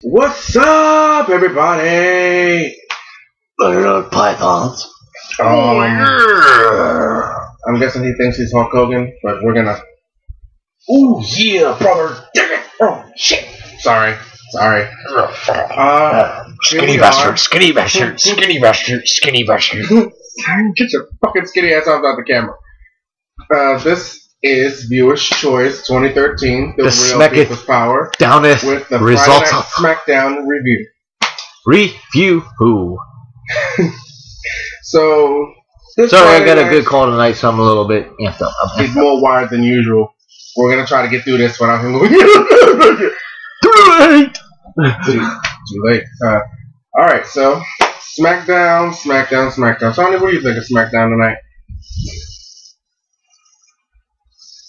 What's up, everybody? Pythons. I'm guessing he thinks he's Hulk Hogan, but we're gonna. Ooh, yeah, brother. Damn it. Oh, shit. Sorry. Skinny bastard, skinny bastard, skinny bastard, skinny bastard. Get your fucking skinny ass off the camera. This is Viewer's Choice 2013, the Real People's Power, Downeth with the results Friday Night Smackdown review. Review who? So, this Sorry, Friday I got a night, good call tonight, so I'm a little bit amped up. He's more wired than usual. We're gonna try to get through this without him going. Too late. Alright, so SmackDown. Sonny, what do you think of SmackDown tonight?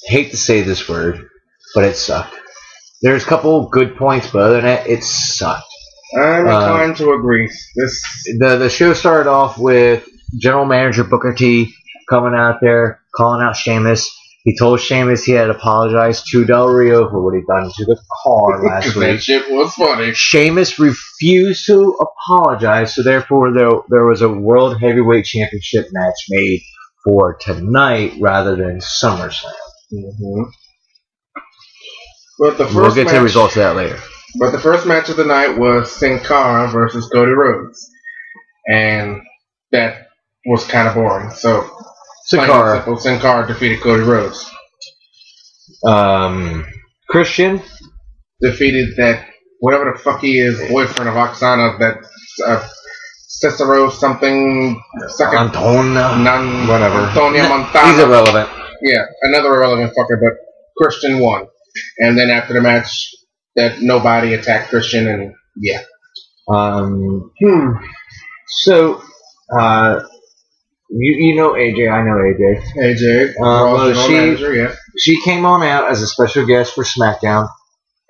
Hate to say this word, but it sucked. There's a couple good points, but other than that, it sucked. I'm inclined to agree. The show started off with General Manager Booker T coming out there, calling out Sheamus. He told Sheamus he had to apologize to Del Rio for what he'd done to the car last week. That shit was funny. Sheamus refused to apologize, so therefore there was a World Heavyweight Championship match made for tonight rather than SummerSlam. Mm-hmm. But We'll get to the results of that later. But the first match of the night was Sin Cara versus Cody Rhodes. And that was kind of boring. So, Sin Cara defeated Cody Rhodes. Christian defeated that, whatever the fuck he is, boyfriend of Oksana, that Cicero something. Antonia. Whatever. Antonia Montana. He's irrelevant. Yeah, another irrelevant fucker, but Christian won. And then after the match, that nobody attacked Christian, and yeah. So, you know AJ, I know AJ. AJ, she came on out as a special guest for SmackDown,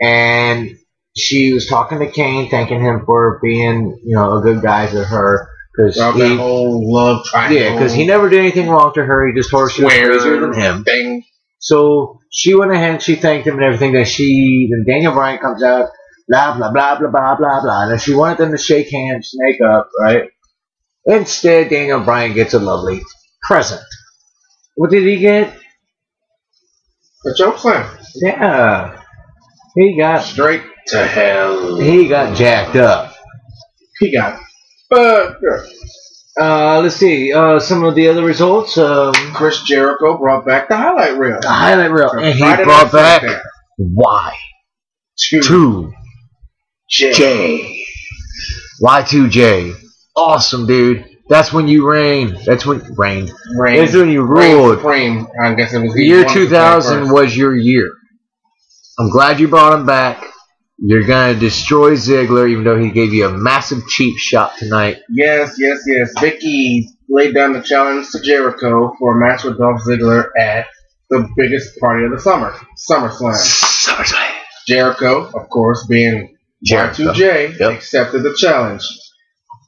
and she was talking to Kane, thanking him for being, a good guy to her. That whole love triangle. Yeah, because he never did anything wrong to her. He just told her she was crazier than him. Thing. So she went ahead and she thanked him and everything. Then Daniel Bryan comes out, blah, blah, blah, blah, blah, blah, blah. And she wanted them to shake hands, make up, right? Instead, Daniel Bryan gets a lovely present. What did he get? A choke slam. Yeah. He got... Straight to hell. He got jacked up. He got... let's see. Some of the other results. Chris Jericho brought back the highlight reel. And he brought back Y2J. Y2J. Awesome, dude. That's when you reign. That's when That's when you ruled. I guess it was the year 2000 was your year. I'm glad you brought him back. You're going to destroy Ziggler, even though he gave you a massive cheap shot tonight. Yes. Vicky laid down the challenge to Jericho for a match with Dolph Ziggler at the biggest party of the summer, SummerSlam. Jericho, of course, being Y2J, accepted the challenge.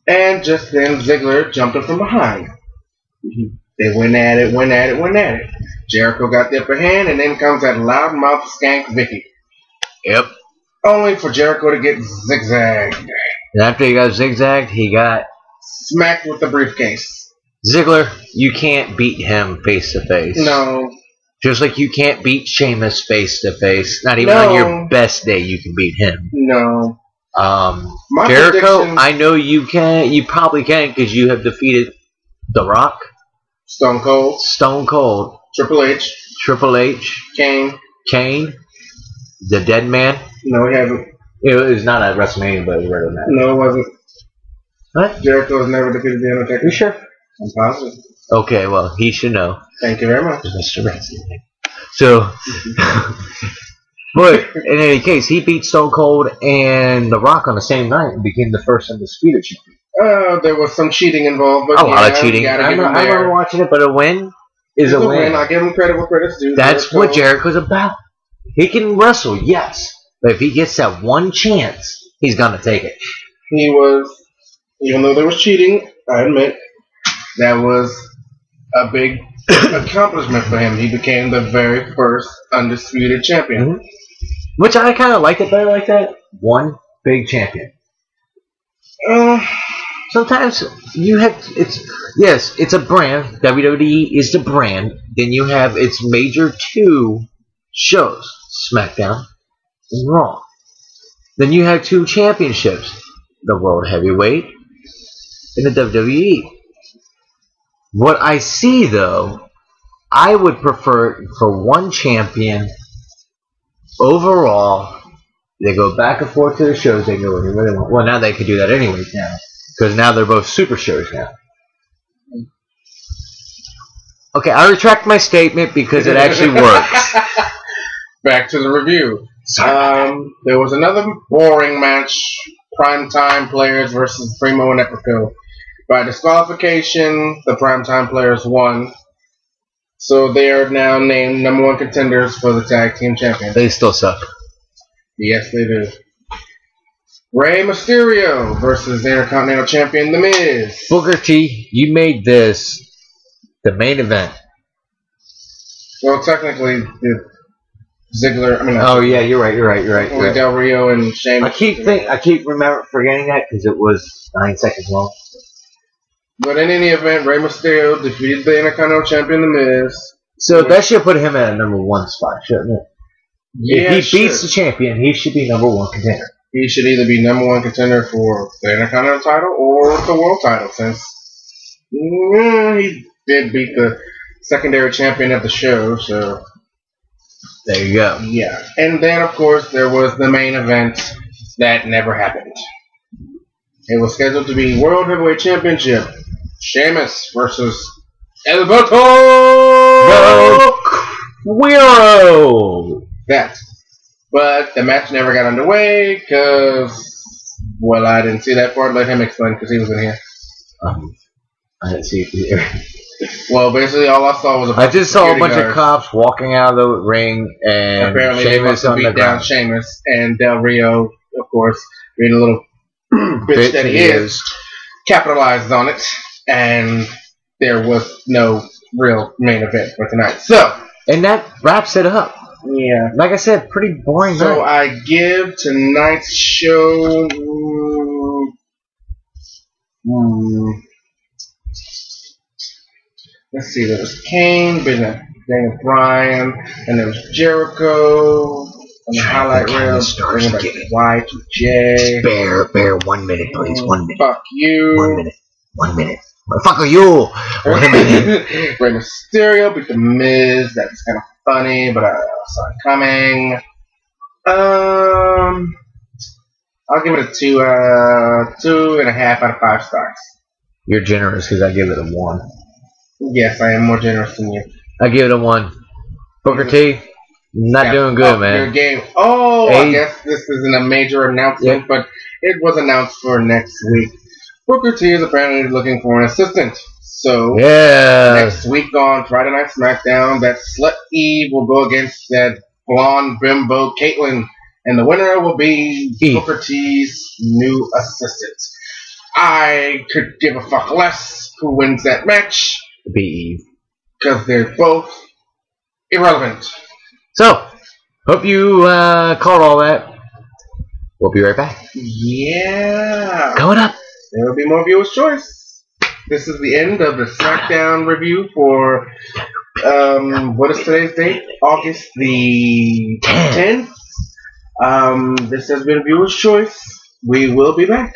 And just then, Ziggler jumped him from behind. They went at it. Jericho got the upper hand, and then comes that loudmouth skank Vicky. Yep. Only for Jericho to get zigzagged. And after he got zigzagged, he got smacked with the briefcase. Ziggler, you can't beat him face to face. No. Just like you can't beat Sheamus face to face. Not even on your best day you can beat him. No. Jericho, I know you can. You probably can because you have defeated The Rock, Stone Cold, Triple H, Kane, the Dead Man. No, he hasn't. It was not at WrestleMania, but it was right on that. No, it wasn't. What? Jericho has never defeated the Undertaker. You sure? I'm positive. Okay, well, he should know. Thank you very much. Mr. Wrestling. So, but in any case, he beat Stone Cold and The Rock on the same night and became the first undisputed champion. There was some cheating involved. But a lot of cheating. I remember watching it, but a win is a win. I give him credit where credit's due. That's what Jericho's about. He can wrestle, yes. But if he gets that one chance, he's going to take it. He was, even though there was cheating, I admit, that was a big accomplishment for him. He became the very first undisputed champion. Mm-hmm. Which I kind of liked it better like that. One big champion. Uh, Sometimes you have it's a brand. WWE is the brand. Then you have its major two shows, SmackDown and Raw. Then you have two championships, the World Heavyweight and the WWE. What I see though, I would prefer for one champion overall. They go back and forth to the shows. They go wherever they want. Well, now they could do that anyways now. Because now they're both super shows now. Okay, I retract my statement because it actually works. Back to the review. There was another boring match. Primetime players versus Primo and Epico. By disqualification, the Primetime players won. So they are now named #1 contenders for the Tag Team Champions. They still suck. Yes, they do. Rey Mysterio versus the Intercontinental Champion, The Miz. Booker T, you made this the main event. Well, technically, the Ziggler. Yeah, you're right. Del Rio and Sheamus. I keep forgetting that because it was 9 seconds long. But in any event, Rey Mysterio defeated the Intercontinental Champion, The Miz. So that should put him at a #1 spot, shouldn't it? Yeah, if he beats the champion, he should be #1 contender. He should either be #1 contender for the Intercontinental title or the World title, since he did beat the secondary champion of the show. So there you go. Yeah, and then of course there was the main event that never happened. It was scheduled to be World Heavyweight Championship, Sheamus versus El Voto Queero. That. But the match never got underway because, well, I didn't see that part. Let him explain because he was in here. I didn't see it either. Well, basically all I saw was I just saw a bunch of cops walking out of the ring and apparently Sheamus they beat down Sheamus, and Del Rio, of course, being a little bitch that he is, capitalized on it, and there was no real main event for tonight. So, and that wraps it up. Yeah. Like I said, pretty boring So night. I give tonight's show... Let's see, there was Kane, Daniel Bryan, and there was Jericho, and the highlight reel, bringing back Y2J. Bear, 1 minute, please, 1 minute. Fuck you. 1 minute. Fuck you. 1 minute. Rey Mysterio beat The Miz. That was kind of funny, but I saw it coming. I'll give it a 2.5 out of 5 stars. You're generous because I give it a 1. Yes, I am more generous than you. I give it a 1. Booker T, not doing good, man. Your game. Oh, I guess this isn't a major announcement, but it was announced for next week. Booker T is apparently looking for an assistant. So, next week on Friday Night Smackdown, that Slut Eve will go against that blonde bimbo Caitlyn, and the winner will be Booker T's new assistant. I could give a fuck less who wins that match. Be Eve. Because they're both irrelevant. So, hope you caught all that. We'll be right back. Yeah. Coming up. There will be more viewer's choice. This is the end of the SmackDown review for, what is today's date? August the 10th. This has been viewer's choice. We will be back.